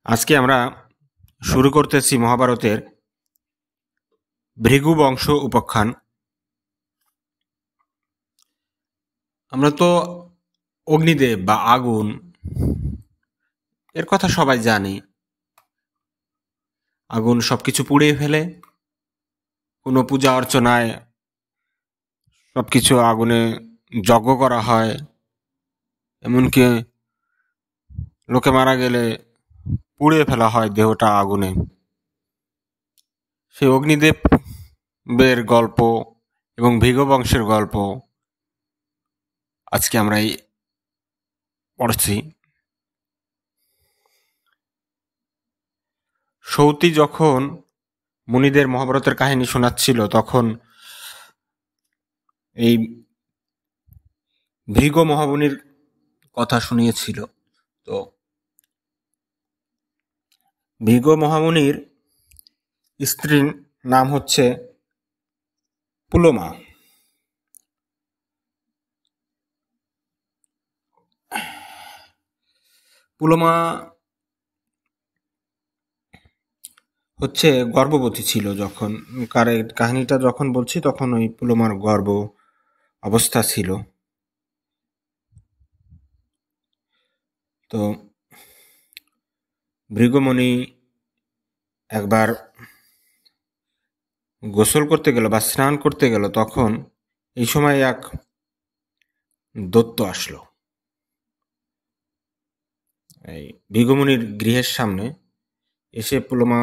আজকে আমরা শুরু করতেছি মহাভারতের ভৃগু বংশ উপাখ্যান। আমরা তো অগ্নিদেব বা আগুন এর কথা সবাই জানি। আগুন সবকিছু পুড়িয়ে ফেলে, কোনো পূজা অর্চনায় সবকিছু আগুনে যজ্ঞ করা হয়, এমনকি লোকে মারা গেলে পুড়িয়ে ফেলা হয় দেহটা আগুনে। সেই অগ্নিদেবের গল্প এবং ভৃগু বংশের গল্প আজকে আমরা পড়ছি। সৌতি যখন মুনিদের মহাভারতের কাহিনী শোনাচ্ছিল তখন এই ভৃগু মহামুনির কথা শুনিয়েছিল। তো ভৃগু মহামুনির স্ত্রীর নাম হচ্ছে পুলোমা। পুলোমা হচ্ছে গর্ভবতী ছিল যখন, কাহিনীটা যখন বলছি তখন ওই পুলোমার গর্ভ অবস্থা ছিল। তো ভৃগুমণি একবার গোসল করতে গেল বা স্নান করতে গেল, তখন এই সময় এক দৈত্য আসলো এই ভৃগুমণির গৃহের সামনে এসে পুলোমা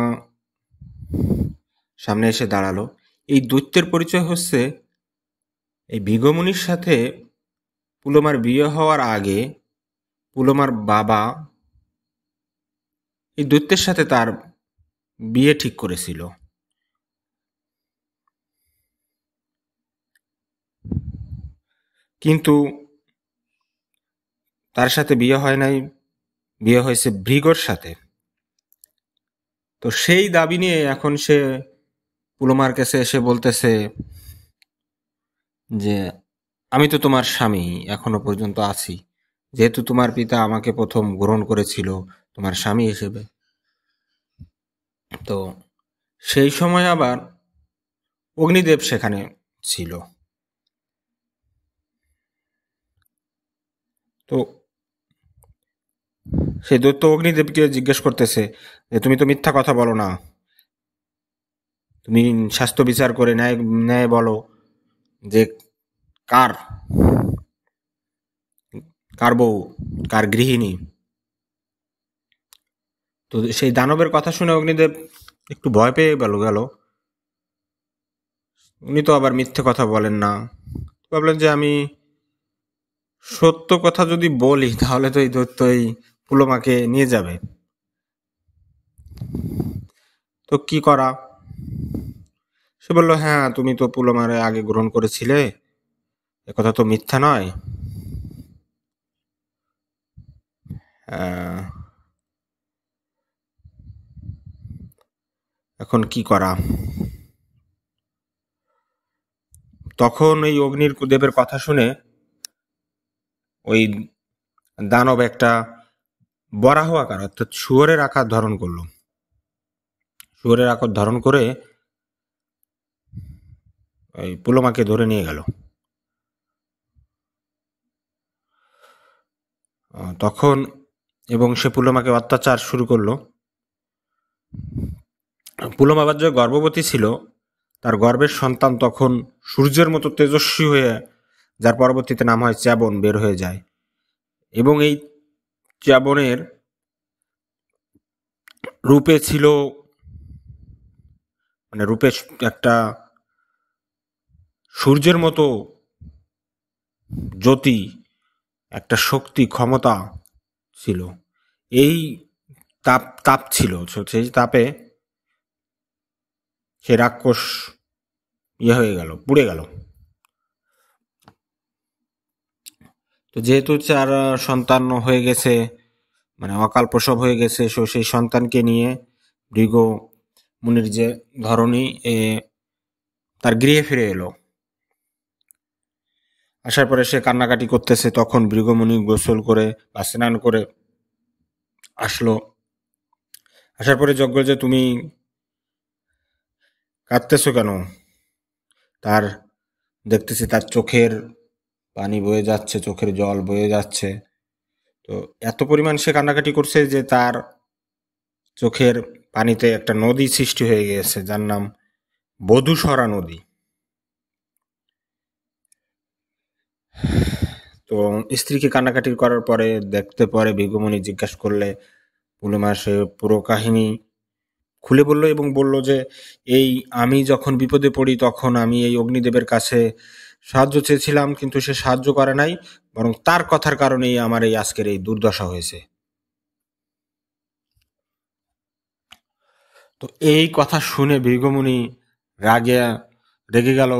সামনে এসে দাঁড়ালো। এই দৈত্যের পরিচয় হচ্ছে এই ভৃগুমণির সাথে পুলোমার বিয়ে হওয়ার আগে পুলোমার বাবা এই দৈত্যের সাথে তার বিয়ে ঠিক করেছিল। কিন্তু তার সাথে বিয়ে হয় নাই, বিয়ে হয়েছে ভৃগুর সাথে। তো সেই দাবি নিয়ে এখন সে পুলোমার কাছে এসে বলতেছে যে আমি তো তোমার স্বামী এখনো পর্যন্ত আছি, যেহেতু তোমার পিতা আমাকে প্রথম গ্রহণ করেছিল তোমার স্বামী হিসেবে। তো সেই সময় আবার অগ্নিদেব সেখানে ছিল। তো সেই দৈত্য অগ্নিদেবকে জিজ্ঞেস করতেছে যে তুমি তো মিথ্যা কথা বলো না, তুমি স্বাস্থ্য বিচার করে ন্যায় ন্যায় বলো যে কার কার বউ, কার গৃহিণী। তো সেই দানবের কথা শুনে অগ্নিদেব একটু ভয় পেয়ে গেল। উনি তো আবার মিথ্যে কথা বলেন না। ভাবলেন যে আমি সত্য কথা যদি বলি তাহলে তো এই দৈত্য এই পুলোমাকে নিয়ে যাবে। তো কি করা? সে বলল, হ্যাঁ তুমি তো পুলোমারে আগে গ্রহণ করেছিলে, একথা তো মিথ্যা নয়। এখন কি করা? তখন ওই অগ্নির দেবের কথা শুনে ওই দানব একটা বরাহ আকার অর্থাৎ শুয়োরের আকার ধারণ করলো। শুয়োরের আকার ধারণ করে ওই পুলোমাকে ধরে নিয়ে গেল। তখন এবং সে পুলোমাকে অত্যাচার শুরু করলো। পুলোমা আবার যে গর্ভবতী ছিল, তার গর্ভের সন্তান তখন সূর্যের মতো তেজস্বী হয়ে, যার পরবর্তীতে নাম হয় চ্যাবন, বের হয়ে যায়। এবং এই চ্যাবনের রূপে ছিল, মানে রূপে একটা সূর্যের মতো জ্যোতি, একটা শক্তি, ক্ষমতা ছিল। এই তাপ ছিল, সেই তাপে সে রাক্ষস হয়ে গেল, পুড়ে গেল। তো যেহেতু চার সন্তান হয়ে গেছে, মানে অকাল প্রসব হয়ে গেছে, সেই সন্তানকে নিয়ে ভৃগু মুনির যে ধরনী তার গৃহে ফিরে এলো। আসার পরে সে কান্নাকাটি করতেছে। তখন ভৃগুমুনি গোসল করে বা স্নান করে আসলো, আসার পরে যজ্ঞ যে তুমি কাঁদতেছো কেন? তার দেখতেছি তার চোখের পানি বয়ে যাচ্ছে, চোখের জল বয়ে যাচ্ছে। তো এত পরিমাণ সে কান্নাকাটি করছে যে তার চোখের পানিতে একটা নদী সৃষ্টি হয়ে গিয়েছে, যার নাম বধূসরা নদী। তো স্ত্রীকে কান্নাকাটি করার পরে দেখতে পরে ভৃগুমুনি জিজ্ঞাসা করলে পূর্ণিমা সে পুরো কাহিনী খুলে বলল এবং বলল যে এই আমি যখন বিপদে পড়ি তখন আমি এই অগ্নিদেবের কাছে সাহায্য চেয়েছিলাম, কিন্তু সে সাহায্য করে নাই, বরং তার কথার কারণেই আমার এই আজকের এই দুর্দশা হয়েছে। তো এই কথা শুনে ভৃগুমুনি রাগে রেগে গেল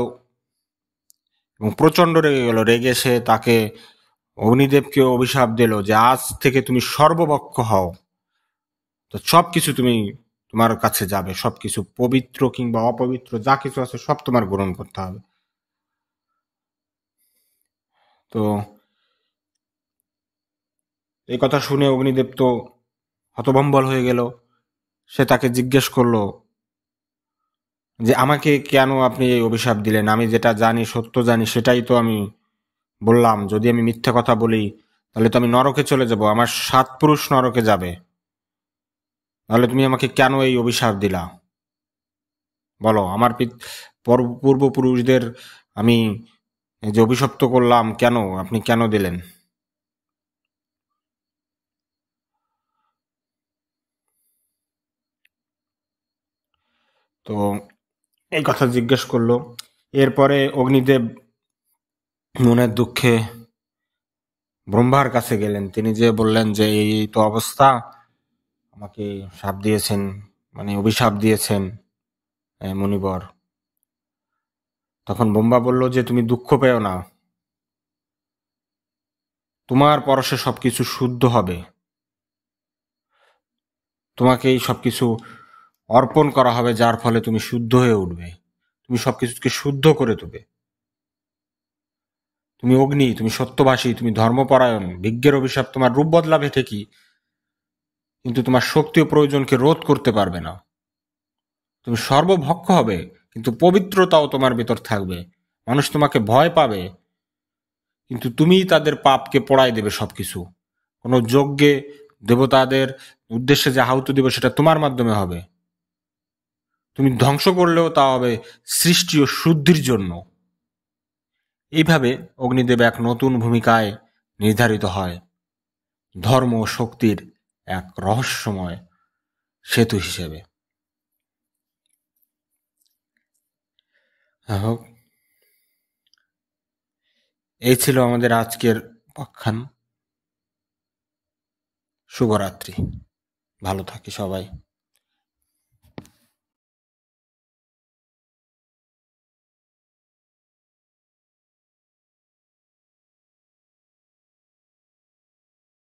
এবং প্রচণ্ড রেগে গেল। রেগে সে তাকে অগ্নিদেবকে অভিশাপ দিল যে আজ থেকে তুমি সর্বভক্ষ হও, তো সবকিছু তুমি তোমার কাছে যাবে, সবকিছু পবিত্র কিংবা অপবিত্র যা কিছু আছে সব তোমার গ্রহণ করতে হবে। তো এই কথা শুনে অগ্নিদেব তো হতভম্বল হয়ে গেল। সে তাকে জিজ্ঞেস করলো যে আমাকে কেন আপনি এই অভিশাপ দিলেন? আমি যেটা জানি, সত্য জানি, সেটাই তো আমি বললাম। যদি আমি মিথ্যা কথা বলি তাহলে তো আমি নরকে চলে যাব, আমার 7 পুরুষ নরকে যাবে। তাহলে তুমি আমাকে কেন এই অভিশাপ দিলা? বলো, আমার পূর্বপুরুষদের আমি যে অভিশপ্ত করলাম, কেন আপনি কেন দিলেন? তো এই কথা জিজ্ঞেস করলো। এরপরে অগ্নিদেব মনের দুঃখে ব্রহ্মার কাছে গেলেন। তিনি যে বললেন যে এই তো অবস্থা, আমাকে শাপ দিয়েছেন, মানে অভিশাপ দিয়েছেন মুনিবর। তখন ব্রহ্মা বলল যে তুমি দুঃখ পেও না, তোমার পরশে সবকিছু শুদ্ধ হবে, তোমাকে এই সবকিছু অর্পণ করা হবে, যার ফলে তুমি শুদ্ধ হয়ে উঠবে, তুমি সবকিছুকে শুদ্ধ করে দেবে। তুমি অগ্নি, তুমি সত্যবাসী, তুমি ধর্মপরায়ণ। বিজ্ঞের অভিশাপ তোমার রূপ বদলাবে ঠিকই, কিন্তু তোমার শক্তি ও প্রয়োজনকে রোধ করতে পারবে না। তুমি সর্বভক্ষ হবে, কিন্তু পবিত্রতাও তোমার ভিতর থাকবে। মানুষ তোমাকে ভয় পাবে, কিন্তু তুমিই তাদের পাপকে পোড়াই দেবে সবকিছু। কোনো যজ্ঞে দেবতাদের উদ্দেশ্যে যে আহুতি দেবে সেটা তোমার মাধ্যমে হবে। তুমি ধ্বংস করলেও তা হবে সৃষ্টি ও শুদ্ধির জন্য। এইভাবে অগ্নিদেব এক নতুন ভূমিকায় নির্ধারিত হয়, ধর্ম ও শক্তির এক রহস্যময় সেতু হিসেবে। হোক, এই ছিল আমাদের আজকের উপাখ্যান। শুভরাত্রি, ভালো থাকি সবাই।